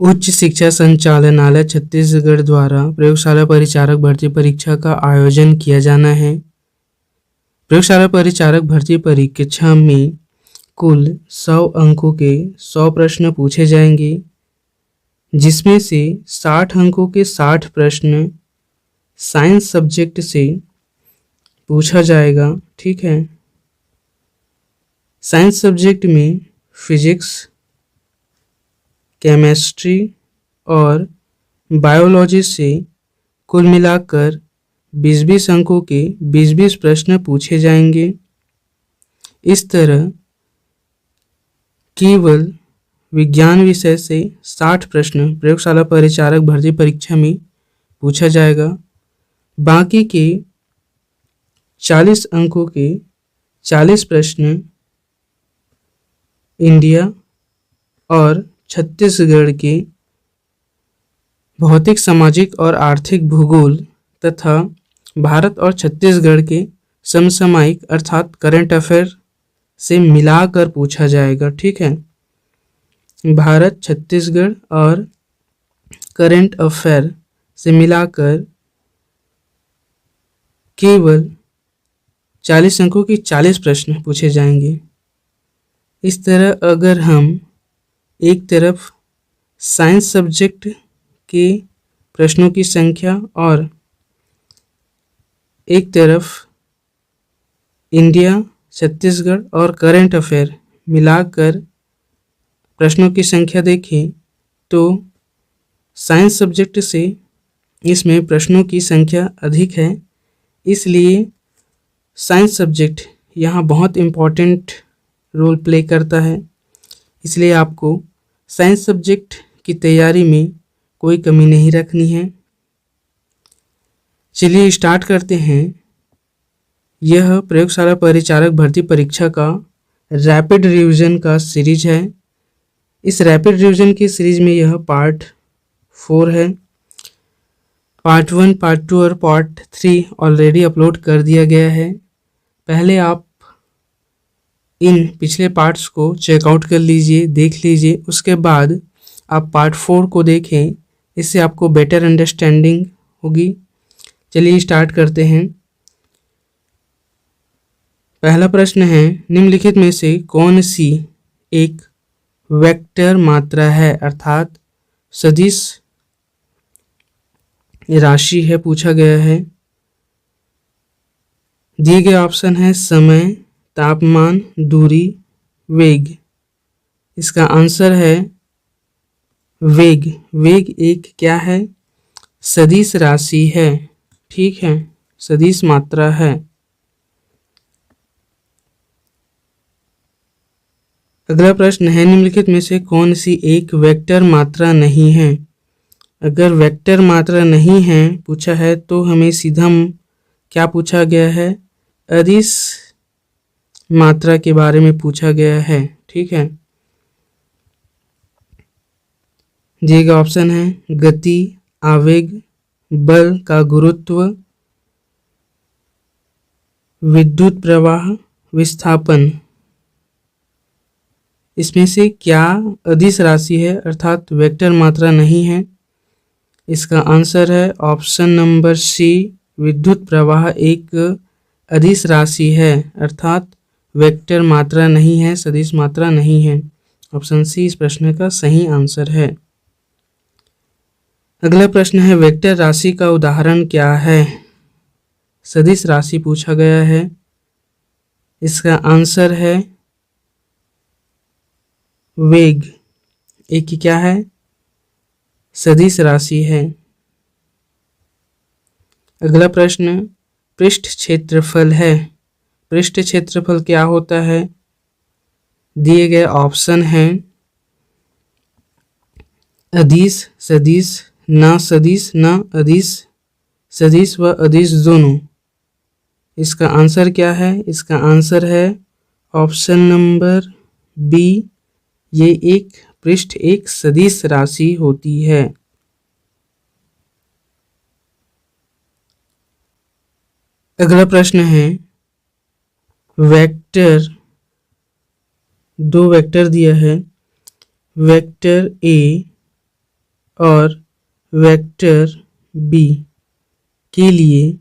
उच्च शिक्षा संचालनालय छत्तीसगढ़ द्वारा प्रयोगशाला परिचारक भर्ती परीक्षा का आयोजन किया जाना है। प्रयोगशाला परिचारक भर्ती परीक्षा में कुल 100 अंकों के 100 प्रश्न पूछे जाएंगे, जिसमें से 60 अंकों के 60 प्रश्न साइंस सब्जेक्ट से पूछा जाएगा। ठीक है। साइंस सब्जेक्ट में फिजिक्स, केमिस्ट्री और बायोलॉजी से कुल मिलाकर 20-20 अंकों के 20-20 प्रश्न पूछे जाएंगे। इस तरह केवल विज्ञान विषय से 60 प्रश्न प्रयोगशाला परिचारक भर्ती परीक्षा में पूछा जाएगा। बाकी के 40 अंकों के 40 प्रश्न इंडिया और छत्तीसगढ़ के भौतिक, सामाजिक और आर्थिक भूगोल तथा भारत और छत्तीसगढ़ के समसामयिक अर्थात करंट अफेयर से मिलाकर पूछा जाएगा। ठीक है। भारत, छत्तीसगढ़ और करंट अफेयर से मिलाकर केवल 40 अंकों के 40 प्रश्न पूछे जाएंगे। इस तरह अगर हम एक तरफ साइंस सब्जेक्ट के प्रश्नों की संख्या और एक तरफ इंडिया, छत्तीसगढ़ और करंट अफेयर मिलाकर प्रश्नों की संख्या देखें तो साइंस सब्जेक्ट से इसमें प्रश्नों की संख्या अधिक है, इसलिए साइंस सब्जेक्ट यहाँ बहुत इम्पॉर्टेंट रोल प्ले करता है। इसलिए आपको साइंस सब्जेक्ट की तैयारी में कोई कमी नहीं रखनी है। चलिए स्टार्ट करते हैं। यह प्रयोगशाला परिचारक भर्ती परीक्षा का रैपिड रिवीजन का सीरीज है। इस रैपिड रिवीजन की सीरीज में यह पार्ट 4 है। पार्ट 1, पार्ट 2 और पार्ट 3 ऑलरेडी अपलोड कर दिया गया है। पहले आप इन पिछले पार्ट्स को चेकआउट कर लीजिए, देख लीजिए। उसके बाद आप पार्ट 4 को देखें, इससे आपको बेटर अंडरस्टैंडिंग होगी। चलिए स्टार्ट करते हैं। पहला प्रश्न है, निम्नलिखित में से कौन सी एक वेक्टर मात्रा है अर्थात सदिश राशि है, पूछा गया है। दिए गए ऑप्शन है समय, तापमान, दूरी, वेग। इसका आंसर है वेग। वेग एक क्या है? सदिश राशि है। ठीक है, सदिश मात्रा है। अगला प्रश्न है, निम्नलिखित में से कौन सी एक वेक्टर मात्रा नहीं है? अगर वेक्टर मात्रा नहीं है पूछा है तो हमें सीधा क्या पूछा गया है? अदिश मात्रा के बारे में पूछा गया है। ठीक है। दिए गए ऑप्शन है गति, आवेग, बल का गुरुत्व, विद्युत प्रवाह, विस्थापन। इसमें से क्या अदिश राशि है अर्थात वेक्टर मात्रा नहीं है? इसका आंसर है ऑप्शन नंबर सी, विद्युत प्रवाह एक अदिश राशि है अर्थात वेक्टर मात्रा नहीं है, सदिश मात्रा नहीं है। ऑप्शन सी इस प्रश्न का सही आंसर है। अगला प्रश्न है, वेक्टर राशि का उदाहरण क्या है? सदिश राशि पूछा गया है। इसका आंसर है वेग। एक क्या है? सदिश राशि है। अगला प्रश्न पृष्ठ क्षेत्रफल है। पृष्ठ क्षेत्रफल क्या होता है? दिए गए ऑप्शन हैं अदिश, सदिश, ना सदिश, ना अदिश, सदिश व अदिश दोनों। इसका आंसर क्या है? इसका आंसर है ऑप्शन नंबर बी, ये एक पृष्ठ एक सदिश राशि होती है। अगला प्रश्न है, वेक्टर, दो वेक्टर दिया है। वेक्टर ए और वेक्टर बी के लिए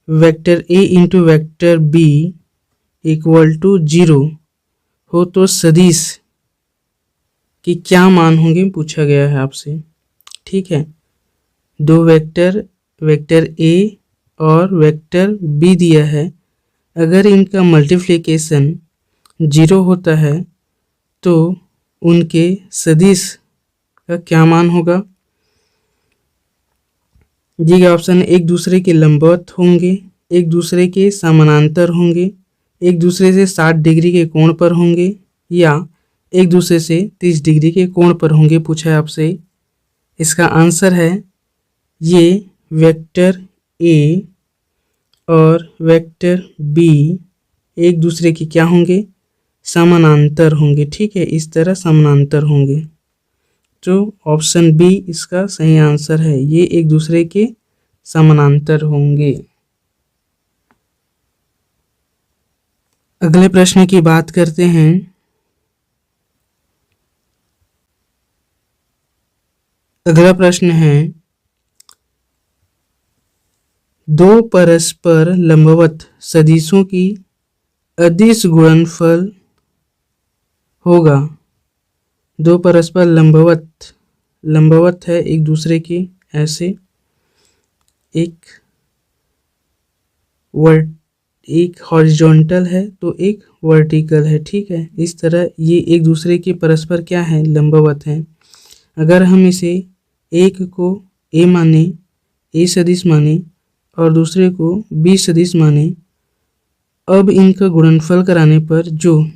vector A into vector B equal to 0 हो तो सदिश कि क्या मान होंगे पूछा गया है आपसे। ठीक है, दो वेक्टर ए और वेक्टर बी दिया है, अगर इनका मल्टीप्लिकेशन 0 होता है तो उनके सदिश का क्या मान होगा। ये ऑप्शन एक दूसरे के लंबवत होंगे, एक दूसरे के समानांतर होंगे, एक दूसरे से 60 डिग्री के कोण पर होंगे या एक दूसरे से 30 डिग्री के कोण पर होंगे पूछा है आपसे। इसका आंसर है ये वेक्टर ए और वेक्टर बी एक दूसरे के क्या होंगे, समानांतर होंगे। ठीक है, इस तरह समानांतर होंगे, तो ऑप्शन बी इसका सही आंसर है, ये एक दूसरे के समानांतर होंगे। अगले प्रश्न की बात करते हैं। अगला प्रश्न है, दो परस्पर लंबवत सदिशों की अदिश गुणनफल होगा। दो परस्पर लंबवत है एक दूसरे के, ऐसे एक हॉरिजॉन्टल है तो एक वर्टिकल है। ठीक है, इस तरह ये एक दूसरे के परस्पर क्या है, लंबवत हैं। अगर हम इसे एक को ए माने, ए सदिश माने और दूसरे को बी सदिश माने, अब इनका गुणनफल कराने पर जो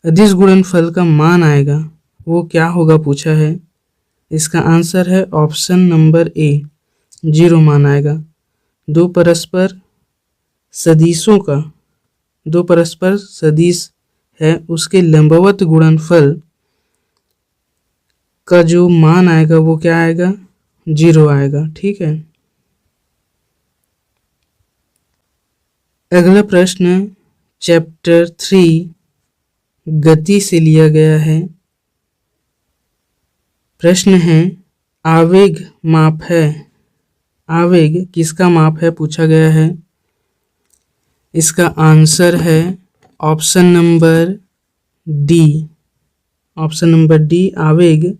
अदिश गुणनफल का मान आएगा वो क्या होगा पूछा है। इसका आंसर है ऑप्शन नंबर ए, 0 मान आएगा। दो परस्पर सदिश है उसके लंबवत गुणनफल का जो मान आएगा वो क्या आएगा, 0 आएगा। ठीक है, अगला प्रश्न चैप्टर 3 गति से लिया गया है। प्रश्न है, आवेग माप है, आवेग किसका माप है पूछा गया है। इसका आंसर है option number D, option number D, आवेग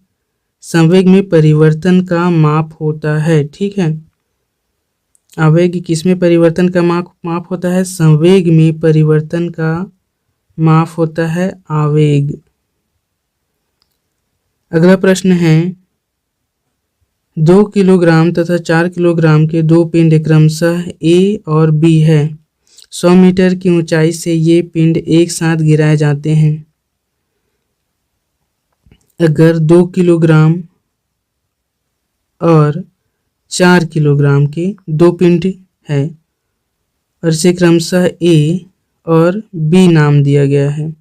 संवेग में परिवर्तन का माप होता है। ठीक है, आवेग किसमें परिवर्तन का माप होता है, संवेग में परिवर्तन का माप होता है आवेग। अगला प्रश्न है, 2 किलोग्राम तथा 4 किलोग्राम के दो पिंड क्रमशः ए और बी है। 100 मीटर की ऊंचाई से ये पिंड एक साथ गिराए जाते हैं। अगर 2 किलोग्राम और 4 किलोग्राम के दो पिंड है और इसे क्रमशः ए और बी नाम दिया गया है।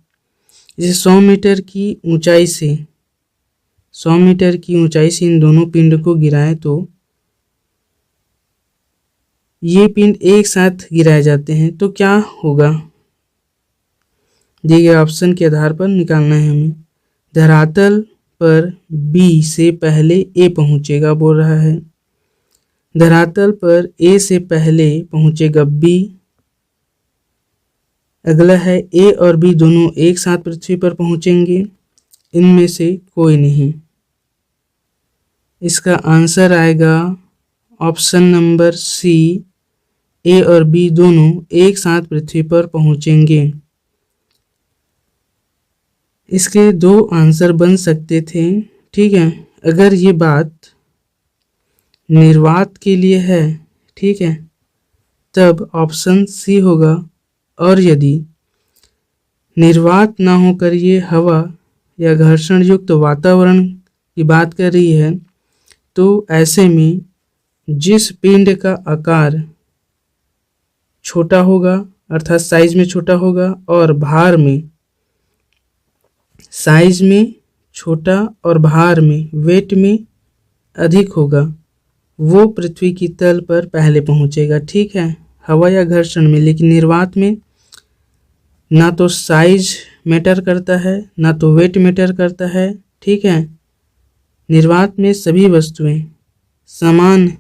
इसे 100 मीटर की ऊंचाई से इन दोनों पिंड को गिराए तो ये पिंड एक साथ गिराए जाते हैं तो क्या होगा, दिए गए ऑप्शन के आधार पर निकालना है हमें। धरातल पर बी से पहले ए पहुंचेगा बोल रहा है, धरातल पर ए से पहले पहुंचेगा बी। अगला है ए और बी दोनों एक साथ पृथ्वी पर पहुंचेंगे, इनमें से कोई नहीं। इसका आंसर आएगा ऑप्शन नंबर सी, ए और बी दोनों एक साथ पृथ्वी पर पहुंचेंगे। इसके दो आंसर बन सकते थे। ठीक है, अगर ये बात निर्वात के लिए है, ठीक है, तब ऑप्शन सी होगा, और यदि निर्वात ना होकर ये हवा या घर्षण युक्त वातावरण की बात कर रही है तो ऐसे में जिस पिंड का आकार छोटा होगा अर्थात साइज में छोटा होगा और भार में, साइज में छोटा और भार में, वेट में अधिक होगा, वो पृथ्वी की तल पर पहले पहुंचेगा। ठीक है, हवा या घर्षण में। लेकिन निर्वात में ना तो साइज मैटर करता है, ना तो वेट मैटर करता है। ठीक है, निर्वात में सभी वस्तुएं समान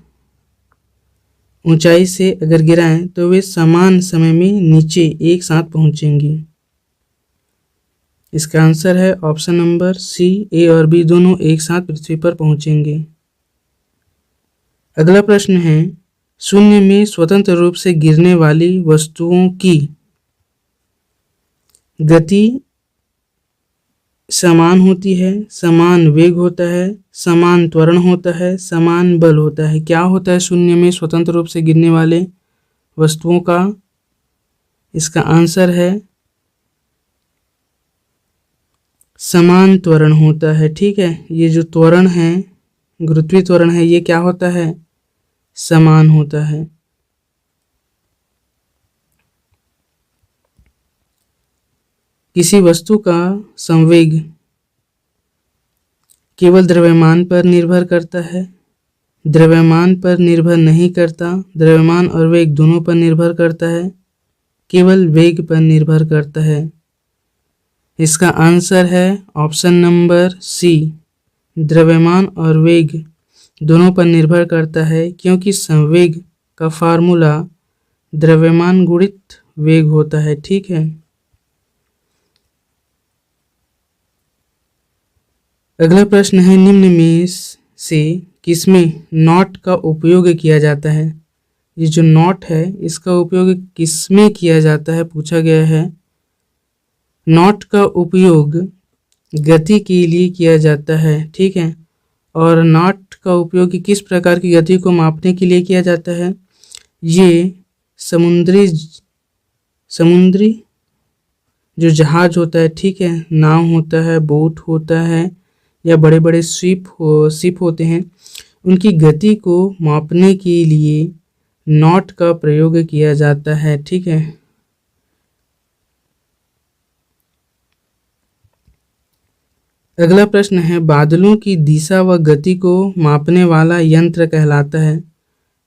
ऊंचाई से अगर गिराएं तो वे समान समय में नीचे एक साथ पहुंचेंगी। इसका आंसर है ऑप्शन नंबर सी, ए और बी दोनों एक साथ पृथ्वी पर पहुंचेंगे। अगला प्रश्न है, शून्य में स्वतंत्र रूप से गिरने वाली वस्तुओं की गति समान होती है, समान वेग होता है, समान त्वरण होता है, समान बल होता है। क्या होता है शून्य में स्वतंत्र रूप से गिरने वाले वस्तुओं का? इसका आंसर है समान त्वरण होता है। ठीक है, ये जो त्वरण है, गुरुत्वीय त्वरण है, ये क्या होता है? समान होता है। किसी वस्तु का संवेग केवल द्रव्यमान पर निर्भर करता है, द्रव्यमान पर निर्भर नहीं करता, द्रव्यमान और वेग दोनों पर निर्भर करता है, केवल वेग पर निर्भर करता है। इसका आंसर है ऑप्शन नंबर सी, द्रव्यमान और वेग दोनों पर निर्भर करता है, क्योंकि संवेग का फार्मूला द्रव्यमान गुणित वेग होता है। ठीक है, अगला प्रश्न है, निम्न में से किसमें नॉट का उपयोग किया जाता है? ये जो नॉट है इसका उपयोग किसमें किया जाता है पूछा गया है। नॉट का उपयोग गति के लिए किया जाता है। ठीक है, और नॉट का उपयोग किस प्रकार की गति को मापने के लिए किया जाता है? ये समुद्री जो जहाज होता है, ठीक है, नाव होता है, बोट होता है, या बड़े बड़े शिप होते हैं, उनकी गति को मापने के लिए नॉट का प्रयोग किया जाता है। ठीक है, अगला प्रश्न है, बादलों की दिशा व गति को मापने वाला यंत्र कहलाता है।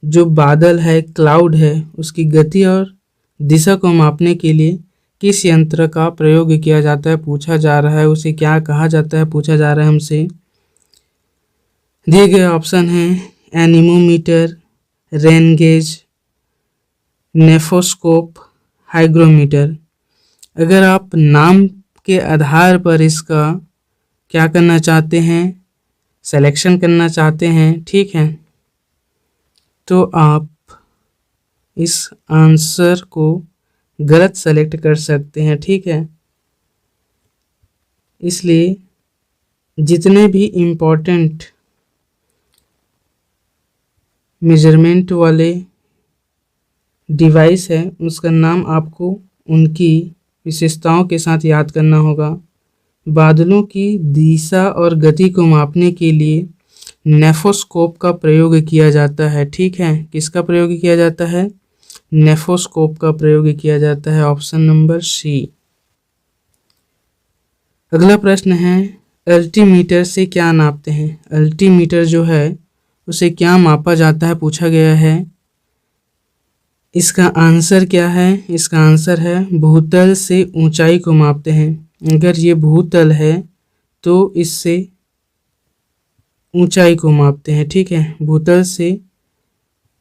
जो बादल है, क्लाउड है, उसकी गति और दिशा को मापने के लिए किस यंत्र का प्रयोग किया जाता है पूछा जा रहा है। उसे क्या कहा जाता है पूछा जा रहा है हमसे। दिए गए ऑप्शन हैं anemometer, rain gauge, nephoscope, hygrometer. अगर आप नाम के आधार पर इसका क्या करना चाहते हैं, सिलेक्शन करना चाहते हैं, ठीक है, तो आप इस आंसर को गलत सेलेक्ट कर सकते हैं। ठीक है, इसलिए जितने भी इम्पोर्टेंट मेजरमेंट वाले डिवाइस है उसका नाम आपको उनकी विशेषताओं के साथ याद करना होगा। बादलों की दिशा और गति को मापने के लिए नेफोस्कोप का प्रयोग किया जाता है। ठीक है, किसका प्रयोग किया जाता है? नेफोस्कोप का प्रयोग किया जाता है। Option number C. अगला प्रश्न है, अल्टीमीटर से क्या नापते हैं? अल्टीमीटर जो है उसे क्या मापा जाता है पूछा गया है। इसका आंसर क्या है? इसका आंसर है भूतल से ऊंचाई को मापते हैं। अगर ये भूतल है तो इससे ऊंचाई को मापते हैं। ठीक है, भूतल से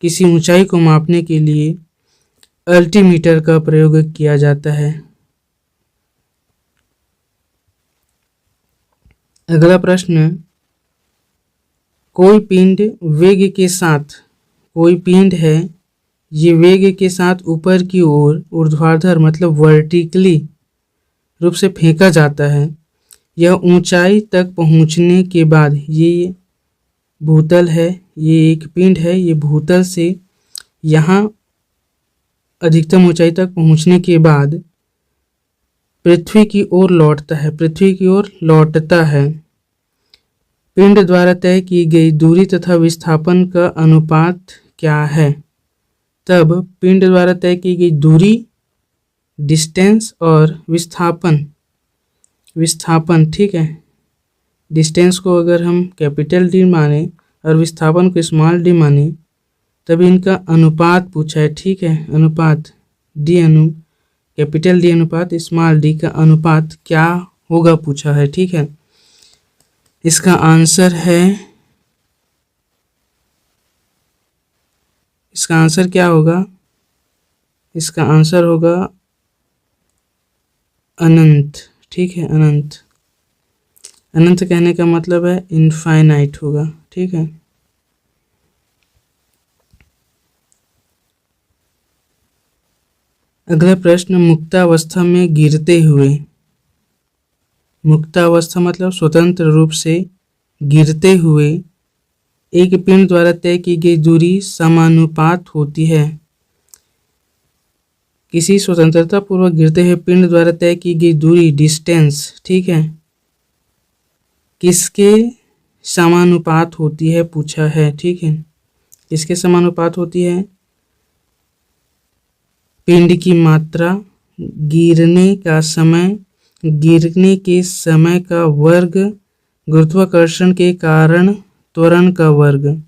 किसी ऊंचाई को मापने के लिए अल्टीमीटर का प्रयोग किया जाता है। अगला प्रश्न, कोई पिंड वेग के साथ, कोई पिंड है ये वेग के साथ ऊपर की ओर ऊर्ध्वाधर मतलब वर्टिकली रूप से फेंका जाता है। यह ऊंचाई तक पहुंचने के बाद, ये भूतल है, ये एक पिंड है, ये भूतल से यहाँ अधिकतम ऊंचाई तक पहुंचने के बाद पृथ्वी की ओर लौटता है, पृथ्वी की ओर लौटता है। पिंड द्वारा तय की गई दूरी तथा विस्थापन का अनुपात क्या है? तब पिंड द्वारा तय की गई दूरी, डिस्टेंस, और विस्थापन, ठीक है, डिस्टेंस को अगर हम कैपिटल डी माने और विस्थापन को स्मॉल डी माने तब इनका अनुपात पूछा है। ठीक है, अनुपात कैपिटल डी अनुपात स्मॉल डी का अनुपात क्या होगा पूछा है। ठीक है, इसका आंसर क्या होगा? इसका आंसर होगा अनंत। ठीक है, अनंत। अनंत कहने का मतलब है इनफाइनाइट होगा। ठीक है। अगला प्रश्न, मुक्तावस्था में गिरते हुए। मुक्तावस्था मतलब स्वतंत्र रूप से गिरते हुए एक पिंड द्वारा तय की गई दूरी समानुपात होती है। किसी स्वतंत्रता पूर्वक गिरते हुए पिंड द्वारा तय की गई दूरी, डिस्टेंस, ठीक है, किसके समानुपात होती है पूछा है। ठीक है, किसके समानुपात होती है? पिंड की मात्रा, गिरने का समय, गिरने के समय का वर्ग, गुरुत्वाकर्षण के कारण त्वरण का वर्ग।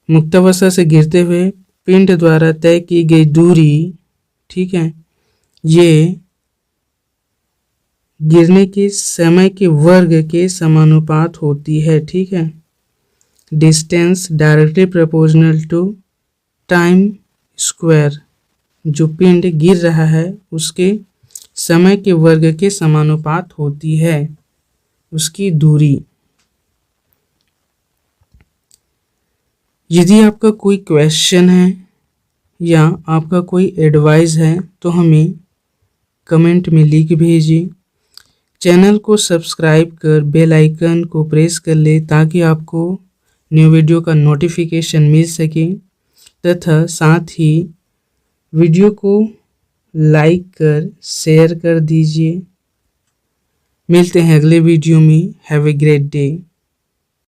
मुक्तावस्था से गिरते हुए पिंड द्वारा तय की गई दूरी, ठीक है, ये गिरने के समय के वर्ग के समानुपात होती है। ठीक है। Distance directly proportional to time square. जो पिंड गिर रहा है उसके समय के वर्ग के समानुपात होती है उसकी दूरी। यदि आपका कोई क्वेश्चन है या आपका कोई एडवाइस है तो हमें कमेंट में लिख भेजिए। चैनल को सब्सक्राइब कर बेल आइकन को प्रेस कर ले ताकि आपको न्यू वीडियो का नोटिफिकेशन मिल सके, तथा साथ ही वीडियो को लाइक कर शेयर कर दीजिए। मिलते हैं अगले वीडियो में। Have a great day.